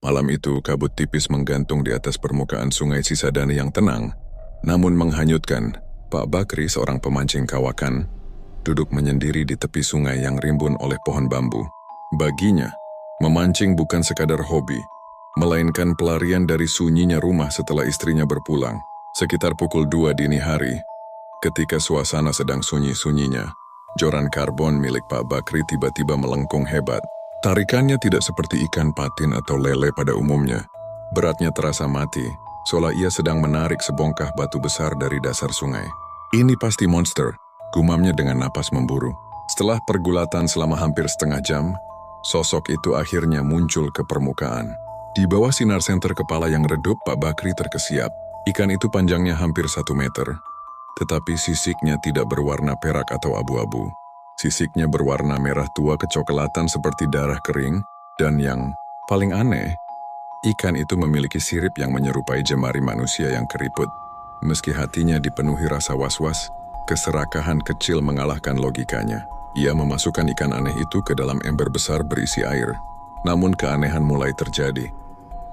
Malam itu, kabut tipis menggantung di atas permukaan sungai Cisadane yang tenang, namun menghanyutkan. Pak Bakri, seorang pemancing kawakan, duduk menyendiri di tepi sungai yang rimbun oleh pohon bambu. Baginya, memancing bukan sekadar hobi, melainkan pelarian dari sunyinya rumah setelah istrinya berpulang. Sekitar pukul 2 dini hari, ketika suasana sedang sunyi-sunyinya, joran karbon milik Pak Bakri tiba-tiba melengkung hebat. Tarikannya tidak seperti ikan patin atau lele pada umumnya. Beratnya terasa mati, seolah ia sedang menarik sebongkah batu besar dari dasar sungai. Ini pasti monster, gumamnya dengan napas memburu. Setelah pergulatan selama hampir setengah jam, sosok itu akhirnya muncul ke permukaan. Di bawah sinar senter kepala yang redup, Pak Bakri terkesiap. Ikan itu panjangnya hampir 1 meter, tetapi sisiknya tidak berwarna perak atau abu-abu. Sisiknya berwarna merah tua kecoklatan seperti darah kering, dan yang paling aneh, ikan itu memiliki sirip yang menyerupai jemari manusia yang keriput. Meski hatinya dipenuhi rasa was-was, keserakahan kecil mengalahkan logikanya. Ia memasukkan ikan aneh itu ke dalam ember besar berisi air. Namun keanehan mulai terjadi.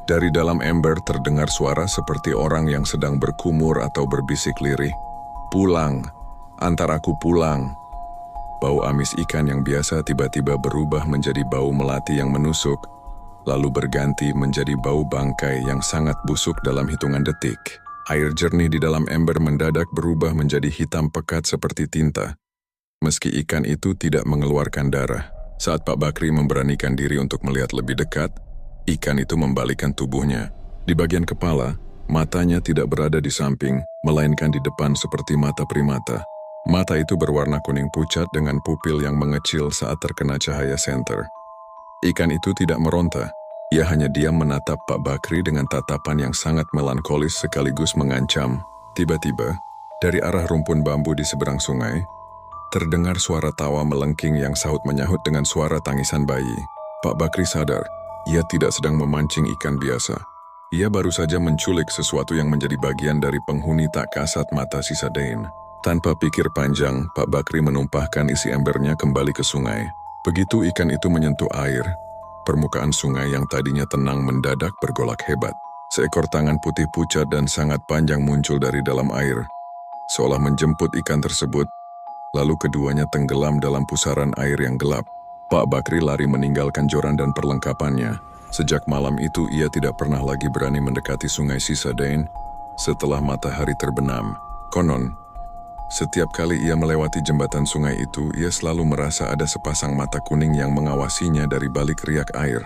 Dari dalam ember terdengar suara seperti orang yang sedang berkumur atau berbisik lirih. "Pulang, antar aku pulang." Bau amis ikan yang biasa tiba-tiba berubah menjadi bau melati yang menusuk, lalu berganti menjadi bau bangkai yang sangat busuk dalam hitungan detik. Air jernih di dalam ember mendadak berubah menjadi hitam pekat seperti tinta. Meski ikan itu tidak mengeluarkan darah, saat Pak Bakri memberanikan diri untuk melihat lebih dekat, ikan itu membalikkan tubuhnya. Di bagian kepala, matanya tidak berada di samping, melainkan di depan seperti mata primata. Mata itu berwarna kuning pucat dengan pupil yang mengecil saat terkena cahaya senter. Ikan itu tidak meronta. Ia hanya diam menatap Pak Bakri dengan tatapan yang sangat melankolis sekaligus mengancam. Tiba-tiba, dari arah rumpun bambu di seberang sungai, terdengar suara tawa melengking yang sahut menyahut dengan suara tangisan bayi. Pak Bakri sadar, ia tidak sedang memancing ikan biasa. Ia baru saja menculik sesuatu yang menjadi bagian dari penghuni tak kasat mata Cisadane. Tanpa pikir panjang, Pak Bakri menumpahkan isi embernya kembali ke sungai. Begitu ikan itu menyentuh air, permukaan sungai yang tadinya tenang mendadak bergolak hebat. Seekor tangan putih pucat dan sangat panjang muncul dari dalam air, seolah menjemput ikan tersebut, lalu keduanya tenggelam dalam pusaran air yang gelap. Pak Bakri lari meninggalkan joran dan perlengkapannya. Sejak malam itu ia tidak pernah lagi berani mendekati sungai Cisadane setelah matahari terbenam. Konon, setiap kali ia melewati jembatan sungai itu, ia selalu merasa ada sepasang mata kuning yang mengawasinya dari balik riak air.